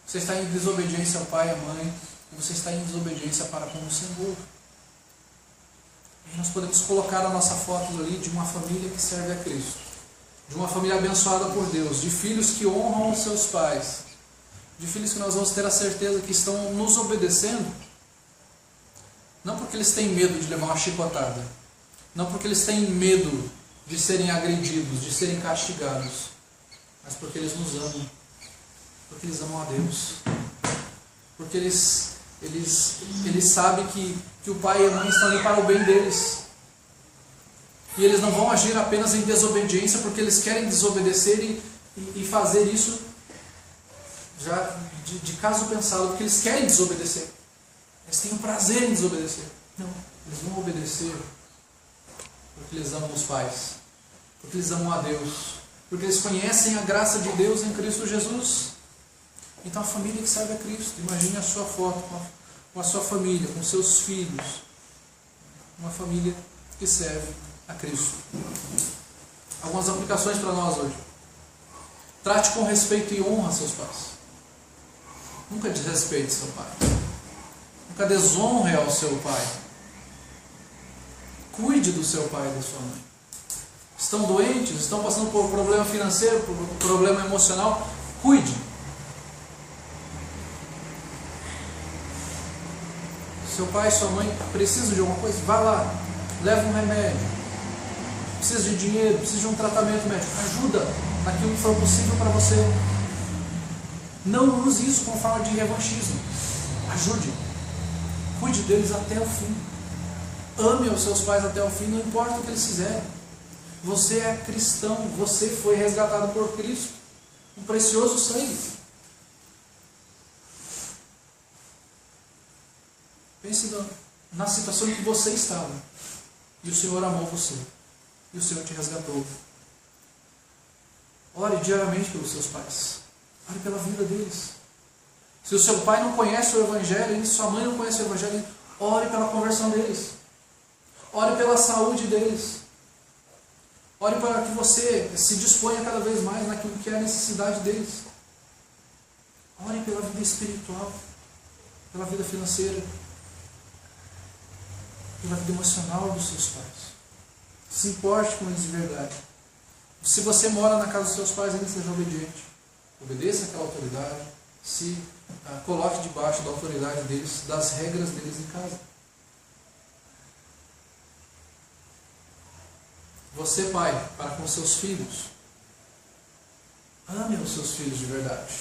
Você está em desobediência ao pai e à mãe, e você está em desobediência para com o Senhor. E nós podemos colocar a nossa foto ali de uma família que serve a Cristo, de uma família abençoada por Deus, de filhos que honram os seus pais, de filhos que nós vamos ter a certeza que estão nos obedecendo, não porque eles têm medo de levar uma chicotada, não porque eles têm medo de serem agredidos, de serem castigados, mas porque eles nos amam, porque eles amam a Deus, porque eles sabem que o pai e a mãe estão ali para o bem deles. E eles não vão agir apenas em desobediência porque eles querem desobedecer e fazer isso já de caso pensado, porque eles querem desobedecer. Eles têm o prazer em desobedecer. Não, eles vão obedecer porque eles amam os pais, porque eles amam a Deus, porque eles conhecem a graça de Deus em Cristo Jesus. Então a família que serve a Cristo, imagine a sua foto com a sua família, com seus filhos. Uma família que serve a Cristo. Algumas aplicações para nós hoje. Trate com respeito e honra seus pais. Nunca desrespeite seu pai. Nunca desonre ao seu pai. Cuide do seu pai e da sua mãe. Estão doentes, estão passando por problema financeiro, por problema emocional, cuide. Seu pai e sua mãe precisam de alguma coisa, vá lá, leva um remédio. Precisa de dinheiro, precisa de um tratamento médico. Ajuda naquilo que for possível para você. Não use isso como forma de revanchismo. Ajude. Cuide deles até o fim. Ame os seus pais até o fim, não importa o que eles fizerem. Você é cristão, você foi resgatado por Cristo. Um precioso sangue. Pense na situação em que você estava. E o Senhor amou você. E o Senhor te resgatou. Ore diariamente pelos seus pais. Ore pela vida deles. Se o seu pai não conhece o Evangelho, e sua mãe não conhece o Evangelho, ore pela conversão deles. Ore pela saúde deles. Ore para que você se disponha cada vez mais naquilo que é a necessidade deles. Ore pela vida espiritual, pela vida financeira, pela vida emocional dos seus pais. Se importe com eles de verdade. Se você mora na casa dos seus pais, ainda seja obediente. Obedeça àquela autoridade. Se coloque debaixo da autoridade deles, das regras deles em casa. Você, pai, para com seus filhos, ame os seus filhos de verdade.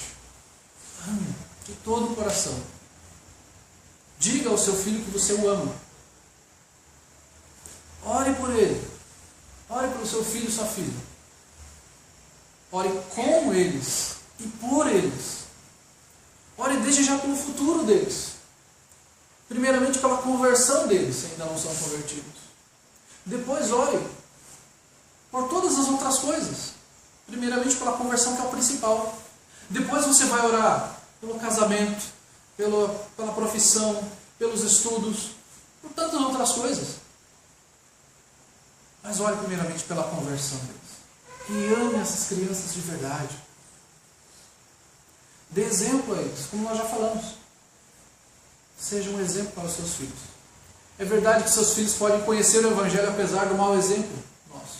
Ame de todo o coração. Diga ao seu filho que você o ama. Ore por ele. Ore pelo seu filho e sua filha. Ore com eles e por eles. Ore desde já pelo futuro deles. Primeiramente pela conversão deles, se ainda não são convertidos. Depois ore por todas as outras coisas. Primeiramente pela conversão, que é o principal. Depois você vai orar pelo casamento, pela profissão, pelos estudos, por tantas outras coisas. Mas ore primeiramente pela conversão deles. E ame essas crianças de verdade. Dê exemplo a eles, como nós já falamos. Seja um exemplo para os seus filhos. É verdade que seus filhos podem conhecer o Evangelho apesar do mau exemplo nosso.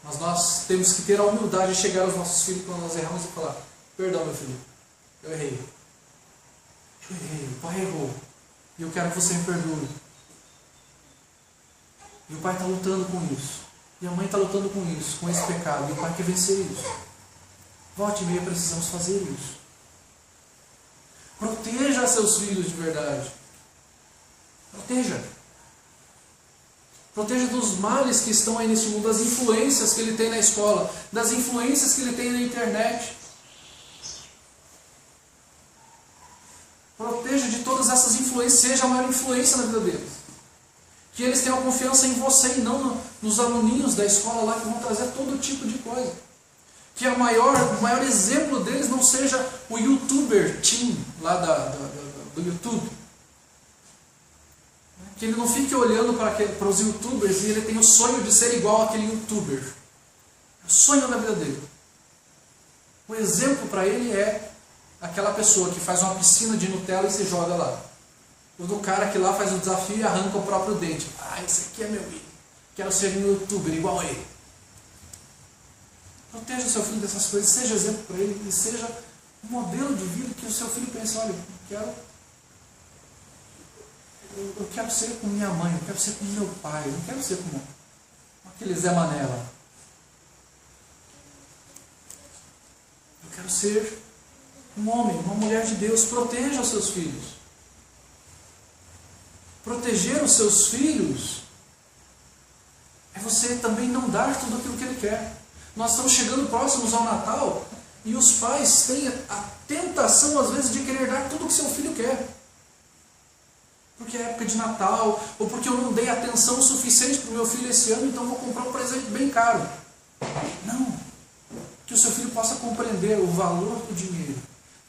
Mas nós temos que ter a humildade de chegar aos nossos filhos quando nós erramos e falar: perdão, meu filho, eu errei. O pai errou. E eu quero que você me perdoe. E o pai está lutando com isso. E a mãe está lutando com isso, com esse pecado. E o pai quer vencer isso. Volte e meia, precisamos fazer isso. Proteja seus filhos de verdade. Proteja. Proteja dos males que estão aí nesse mundo, das influências que ele tem na escola, das influências que ele tem na internet. Proteja de todas essas influências, seja a maior influência na vida deles. Que eles tenham confiança em você e não nos aluninhos da escola lá que vão trazer todo tipo de coisa. Que o maior exemplo deles não seja o youtuber team lá do YouTube. Que ele não fique olhando para os youtubers e ele tem o sonho de ser igual àquele youtuber. É o sonho da vida dele. O exemplo para ele é aquela pessoa que faz uma piscina de Nutella e se joga lá. O do cara que lá faz o desafio e arranca o próprio dente. Ah, esse aqui é meu ídolo. Quero ser um youtuber igual a ele. Proteja o seu filho dessas coisas, seja exemplo para ele e seja um modelo de vida que o seu filho pense, olha, eu quero ser como minha mãe, eu quero ser como meu pai, eu não quero ser como aquele Zé Manela. Eu quero ser um homem, uma mulher de Deus. Proteja os seus filhos. Proteger os seus filhos é você também não dar tudo aquilo que ele quer. Nós estamos chegando próximos ao Natal e os pais têm a tentação, às vezes, de querer dar tudo o que seu filho quer. Porque é época de Natal, ou porque eu não dei atenção suficiente para o meu filho esse ano, então vou comprar um presente bem caro. Não. Que o seu filho possa compreender o valor do dinheiro.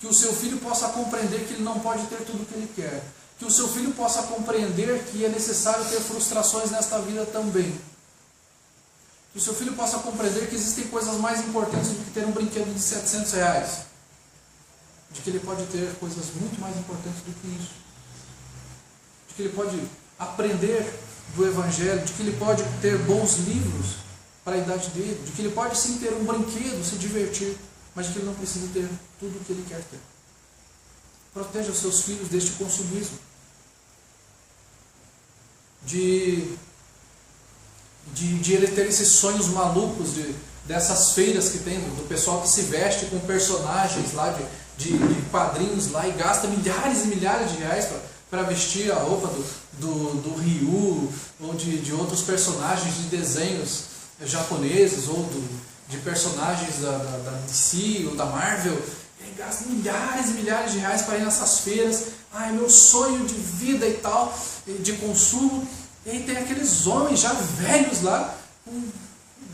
Que o seu filho possa compreender que ele não pode ter tudo o que ele quer. Que o seu filho possa compreender que é necessário ter frustrações nesta vida também. Que o seu filho possa compreender que existem coisas mais importantes do que ter um brinquedo de R$700. De que ele pode ter coisas muito mais importantes do que isso. De que ele pode aprender do Evangelho. De que ele pode ter bons livros para a idade dele. De que ele pode sim ter um brinquedo, se divertir. Mas de que ele não precisa ter tudo o que ele quer ter. Proteja os seus filhos deste consumismo. De ele ter esses sonhos malucos dessas feiras que tem, do pessoal que se veste com personagens lá, de quadrinhos lá e gasta milhares e milhares de reais para vestir a roupa do Ryu ou de outros personagens de desenhos japoneses ou de personagens da DC ou da Marvel. Ele gasta milhares e milhares de reais para ir nessas feiras. Ah, é meu sonho de vida e tal, de consumo. E aí tem aqueles homens já velhos lá,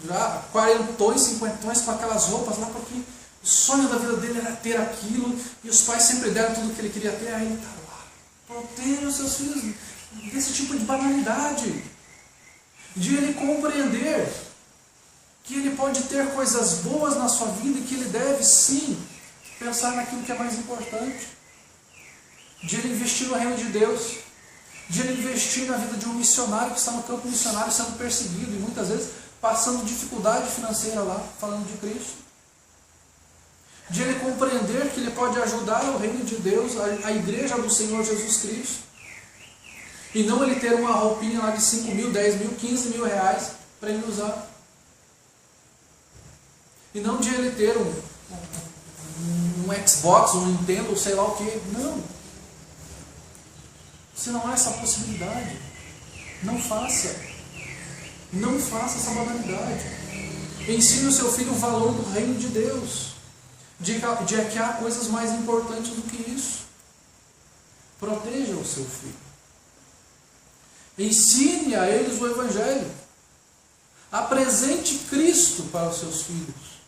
já quarentões, cinquentões, com aquelas roupas lá, porque o sonho da vida dele era ter aquilo, e os pais sempre deram tudo o que ele queria ter, aí ele está lá. Proteja os seus filhos desse tipo de banalidade. De ele compreender que ele pode ter coisas boas na sua vida e que ele deve sim pensar naquilo que é mais importante. De ele investir no reino de Deus. De ele investir na vida de um missionário que está no campo missionário sendo perseguido e muitas vezes passando dificuldade financeira lá, falando de Cristo. De ele compreender que ele pode ajudar o reino de Deus, a igreja do Senhor Jesus Cristo. E não ele ter uma roupinha lá de 5 mil, 10 mil, 15 mil reais para ele usar. E não de ele ter um Xbox, um Nintendo, sei lá o que. Não. Se não há essa possibilidade, não faça. Não faça essa banalidade. Ensine o seu filho o valor do reino de Deus. De que há coisas mais importantes do que isso. Proteja o seu filho. Ensine a eles o Evangelho. Apresente Cristo para os seus filhos.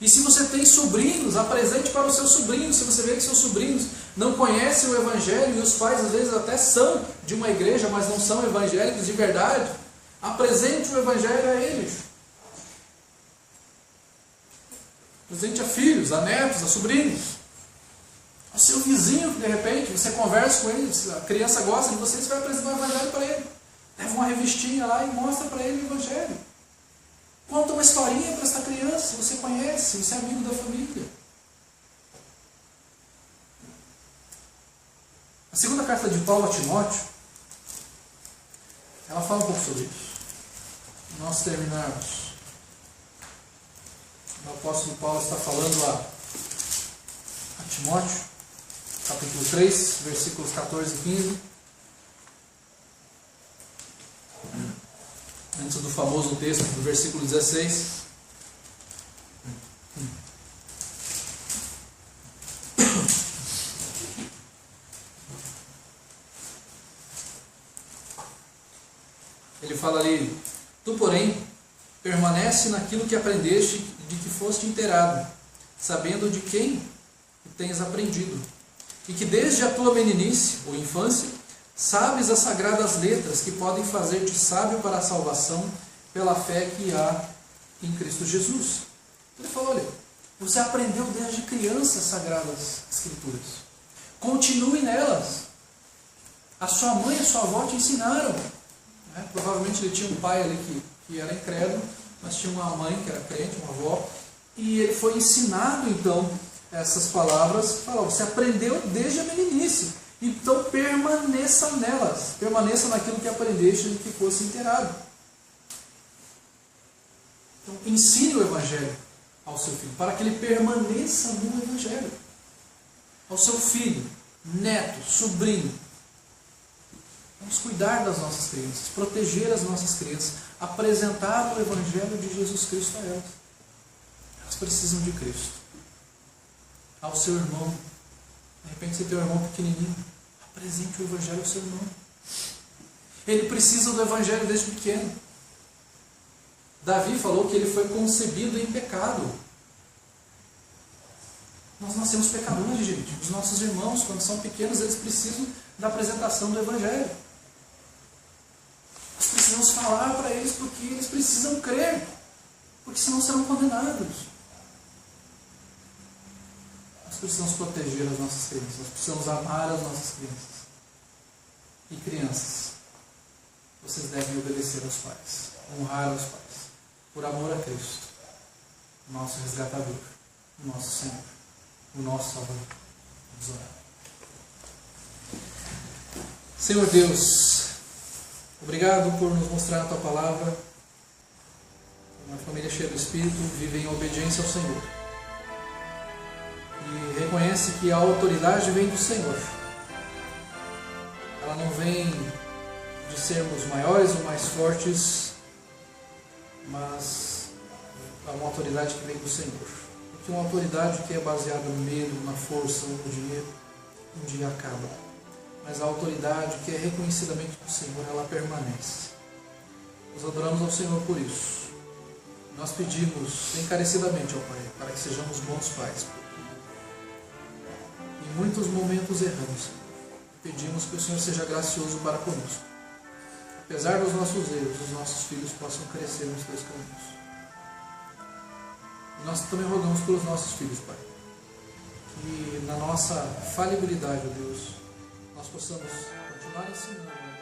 E se você tem sobrinhos, apresente para os seus sobrinhos. Se você vê que seus sobrinhos não conhecem o Evangelho, e os pais às vezes até são de uma igreja, mas não são evangélicos de verdade, apresente o Evangelho a eles. Apresente a filhos, a netos, a sobrinhos. Ao seu vizinho, que de repente você conversa com ele, a criança gosta de você, você vai apresentar o Evangelho para ele. Leva uma revistinha lá e mostra para ele o Evangelho. Conta uma historinha para essa criança, se você conhece, se você é amigo da família. A segunda carta de Paulo a Timóteo, ela fala um pouco sobre isso. Nós terminarmos. O apóstolo Paulo está falando a Timóteo, capítulo 3, versículos 14 e 15. famoso texto do versículo 16. Ele fala ali: tu, porém, permanece naquilo que aprendeste, de que foste inteirado, sabendo de quem o tens aprendido, e que desde a tua meninice, ou infância, sabes as sagradas letras que podem fazer-te sábio para a salvação pela fé que há em Cristo Jesus. Ele falou: olha, você aprendeu desde criança as sagradas escrituras. Continue nelas. A sua mãe e a sua avó te ensinaram. Provavelmente ele tinha um pai ali que era incrédulo, mas tinha uma mãe que era crente, uma avó, e ele foi ensinado então essas palavras. Falou: você aprendeu desde a meninice, então permaneça nelas, permaneça naquilo que aprendeste e que fosse inteirado. Então ensine o Evangelho ao seu filho, para que ele permaneça no Evangelho. Ao seu filho, neto, sobrinho. Vamos cuidar das nossas crianças, proteger as nossas crianças, apresentar o Evangelho de Jesus Cristo a elas. Elas precisam de Cristo. Ao seu irmão, de repente você tem um irmão pequenininho, apresente o Evangelho ao seu irmão. Ele precisa do Evangelho desde pequeno. Davi falou que ele foi concebido em pecado. Nós nascemos pecadores, gente. Os nossos irmãos, quando são pequenos, eles precisam da apresentação do Evangelho. Nós precisamos falar para eles porque eles precisam crer, porque senão serão condenados. Nós precisamos proteger as nossas crianças, nós precisamos amar as nossas crianças. E crianças, vocês devem obedecer aos pais, honrar os pais, por amor a Cristo, o nosso resgatador, o nosso Senhor, o nosso Salvador. Vamos orar. Senhor Deus, obrigado por nos mostrar a Tua Palavra. Uma família cheia do Espírito vive em obediência ao Senhor. E reconhece que a autoridade vem do Senhor. Ela não vem de sermos maiores ou mais fortes, mas é uma autoridade que vem do Senhor. Porque uma autoridade que é baseada no medo, na força ou no dinheiro, um dia acaba. Mas a autoridade que é reconhecidamente do Senhor, ela permanece. Nós adoramos ao Senhor por isso. Nós pedimos encarecidamente ao Pai, para que sejamos bons pais. Em muitos momentos erramos. Pedimos que o Senhor seja gracioso para conosco. Apesar dos nossos erros, os nossos filhos possam crescer nos teus caminhos. E nós também rogamos pelos nossos filhos, Pai. Que na nossa falibilidade, ó Deus, nós possamos continuar ensinando